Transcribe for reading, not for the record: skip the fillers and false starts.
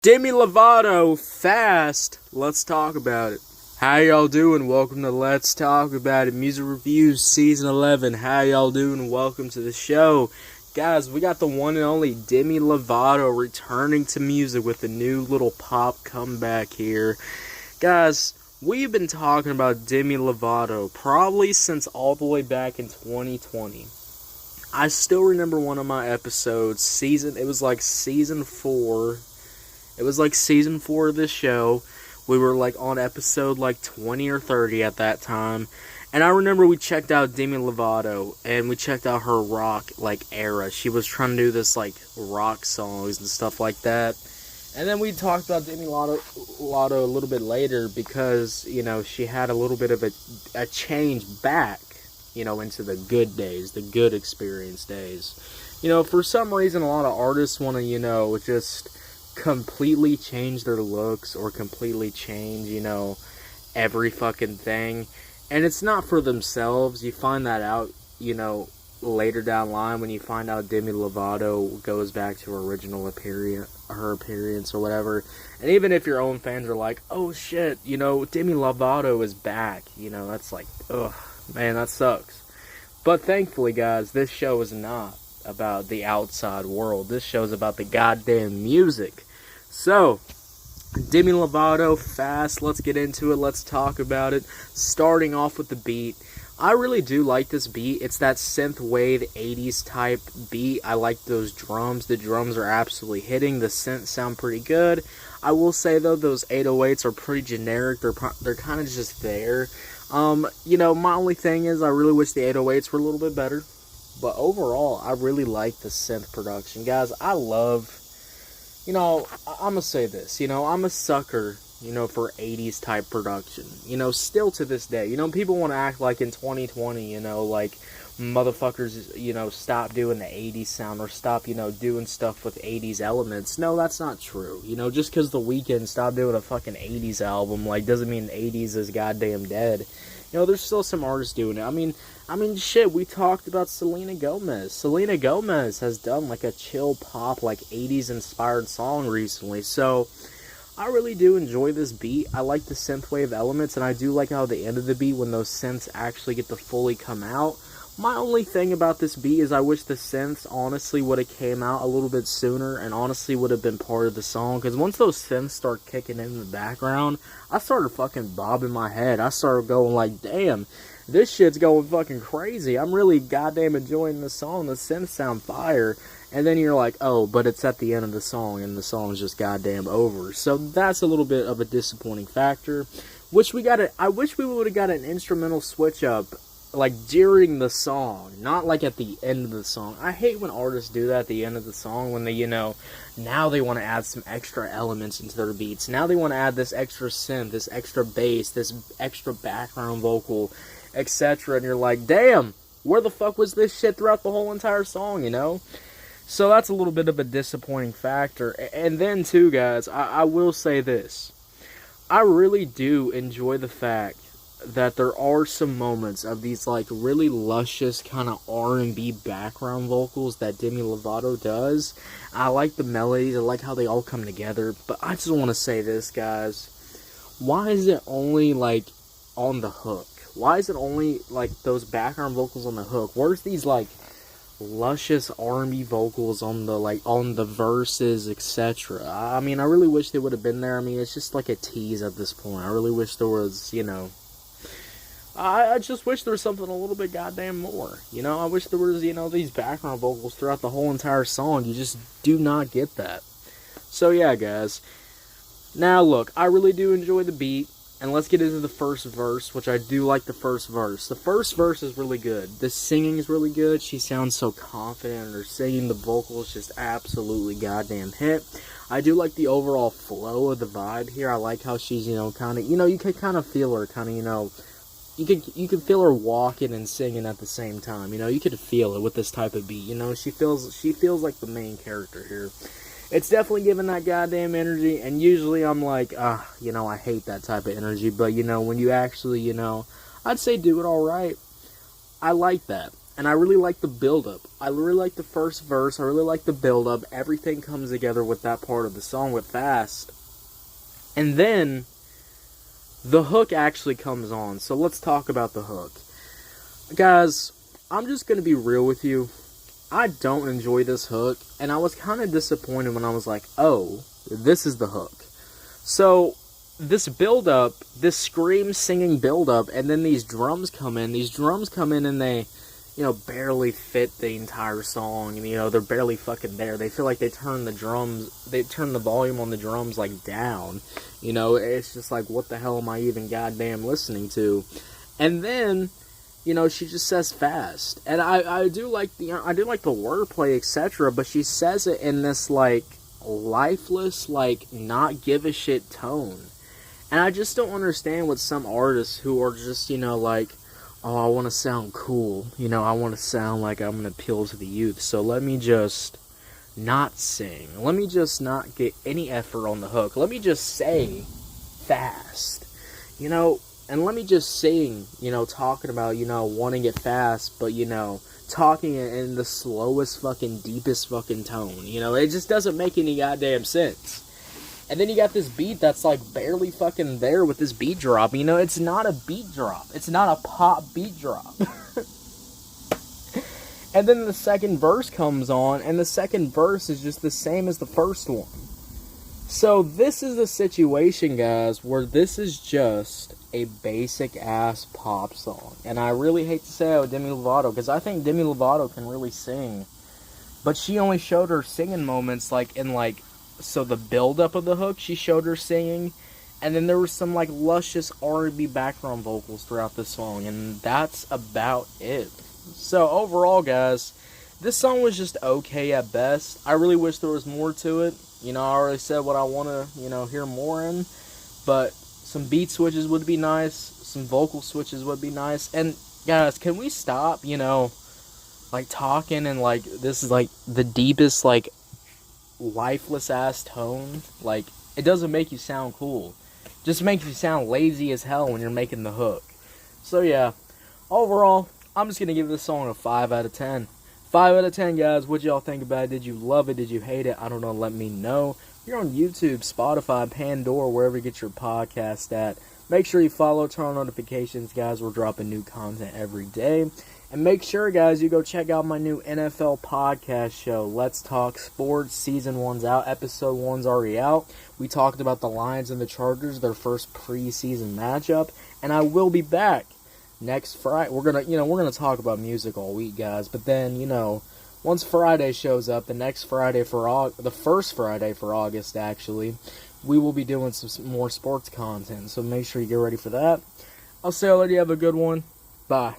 Demi Lovato, Fast. Let's talk about it. How y'all doing? Welcome to Let's Talk About It. Music Reviews Season 11. How y'all doing? Welcome to the show. Guys, we got the one and only Demi Lovato returning to music with a new little pop comeback here. Guys, we've been talking about Demi Lovato probably since all the way back in 2020. I still remember one of my episodes, it was like season 4. It was like season 4 of this show. We were like on episode like 20 or 30 at that time. And I remember we checked out Demi Lovato and we checked out her rock like era. She was trying to do this like rock songs and stuff like that. And then we talked about Demi Lovato a little bit later because, you know, she had a little bit of a change back, you know, into the good days, the good experience days. You know, for some reason a lot of artists want to, you know, just completely change their looks or completely change, you know, every fucking thing. And it's not for themselves. You find that out, you know, later down the line when you find out Demi Lovato goes back to her original appearance or whatever. And even if your own fans are like, oh shit, you know, Demi Lovato is back, you know, that's like, ugh, man, that sucks. But thankfully, guys, this show is not about the outside world. This show's about the goddamn music. So, Demi Lovato, Fast, let's get into it, let's talk about it. Starting off with the beat. I really do like this beat. It's that synth wave 80s type beat. I like those drums. The drums are absolutely hitting. The synths sound pretty good. I will say though, those 808s are pretty generic. They're kind of just there. You know, my only thing is I really wish the 808s were a little bit better. But overall, I really like the synth production. Guys, I love, you know, I'm going to say this, you know, I'm a sucker, you know, for 80s type production. You know, still to this day. You know, people want to act like in 2020, you know, like motherfuckers, you know, stop doing the 80s sound or stop, you know, doing stuff with 80s elements. No, that's not true. You know, just because The Weeknd stopped doing a fucking 80s album, like, doesn't mean 80s is goddamn dead. You know, there's still some artists doing it. I mean, shit, we talked about Selena Gomez. Selena Gomez has done, like, a chill pop, like, 80s-inspired song recently. So, I really do enjoy this beat. I like the synthwave elements, and I do like how the end of the beat, when those synths actually get to fully come out. My only thing about this beat is I wish the synths honestly would have came out a little bit sooner and honestly would have been part of the song. Because once those synths start kicking in the background, I started fucking bobbing my head. I started going like, damn, this shit's going fucking crazy. I'm really goddamn enjoying the song. The synths sound fire. And then you're like, oh, but it's at the end of the song and the song's just goddamn over. So that's a little bit of a disappointing factor. I wish we would have got an instrumental switch up like during the song, not like at the end of the song. I hate when artists do that at the end of the song when they, you know, now they want to add some extra elements into their beats. Now they want to add this extra synth, this extra bass, this extra background vocal, etc. And you're like, damn, where the fuck was this shit throughout the whole entire song, you know? So that's a little bit of a disappointing factor. And then too, guys, I will say this. I really do enjoy the fact that there are some moments of these like really luscious kind of R&B background vocals that Demi Lovato does. I like the melodies, I like how they all come together, but I just want to say this, guys. Why is it only like on the hook? Why is it only like those background vocals on the hook? Where's these like luscious R&B vocals on the verses, etc.? I mean, I really wish they would have been there. I mean, it's just like a tease at this point. I really wish there was, you know, I just wish there was something a little bit goddamn more. You know, I wish there was, you know, these background vocals throughout the whole entire song. You just do not get that. So yeah, guys. Now look, I really do enjoy the beat. And let's get into the first verse, which I do like the first verse. The first verse is really good. The singing is really good. She sounds so confident in her singing. The vocals just absolutely goddamn hit. I do like the overall flow of the vibe here. I like how she's, you know, kind of, you know, you can kind of feel her kind of, you know, you can feel her walking and singing at the same time. You know, you could feel it with this type of beat. You know, she feels like the main character here. It's definitely giving that goddamn energy, and usually I'm like, you know, I hate that type of energy, but, you know, when you actually, you know, I'd say do it alright. I like that. And I really like the build-up. I really like the first verse. I really like the build-up. Everything comes together with that part of the song with Fast. And then the hook actually comes on. So let's talk about the hook. Guys, I'm just going to be real with you. I don't enjoy this hook. And I was kind of disappointed when I was like, oh, this is the hook. So this build-up, this scream singing build-up, and then these drums come in. These drums come in and they, barely fit the entire song. And, they're barely fucking there. They feel like they turn the volume on the drums, like, down. It's just like, what the hell am I even goddamn listening to? And then, she just says Fast. And I do like the wordplay, etc., but she says it in this, like, lifeless, like, not give a shit tone. And I just don't understand with some artists who are just, like, oh, I want to sound cool. I want to sound like I'm going to appeal to the youth. So let me just not sing. Let me just not get any effort on the hook. Let me just say Fast. And let me just sing, talking about, wanting it fast, but, talking in the slowest fucking, deepest fucking tone. It just doesn't make any goddamn sense. And then you got this beat that's, like, barely fucking there with this beat drop. It's not a beat drop. It's not a pop beat drop. And then the second verse comes on, and the second verse is just the same as the first one. So this is a situation, guys, where this is just a basic-ass pop song. And I really hate to say it with Demi Lovato, because I think Demi Lovato can really sing. But she only showed her singing moments, like, in, like, so the build-up of the hook, she showed her singing, and then there was some, like, luscious R&B background vocals throughout the song, and that's about it. So, overall, guys, this song was just okay at best. I really wish there was more to it. I already said what I want to, hear more in, but some beat switches would be nice, some vocal switches would be nice, and, guys, can we stop, like, talking and, like, this is, like, the deepest, like, lifeless ass tone? Like, it doesn't make you sound cool. It just makes you sound lazy as hell when you're making the hook. So yeah, overall, I'm just gonna give this song a 5 out of 10. 5 out of 10, guys. What y'all think about it? Did you love it? Did you hate it? I don't know. Let me know. You're on YouTube, Spotify, Pandora, wherever you get your podcast at. Make sure you follow, turn on notifications, guys. We're dropping new content every day. And make sure, guys, you go check out my new NFL podcast show, Let's Talk Sports. Season 1's out. Episode 1's already out. We talked about the Lions and the Chargers, their first preseason matchup. And I will be back next Friday. We're gonna talk about music all week, guys. But then, once Friday shows up, the first Friday for August, actually, we will be doing some more sports content. So make sure you get ready for that. I'll say I'll let you have a good one. Bye.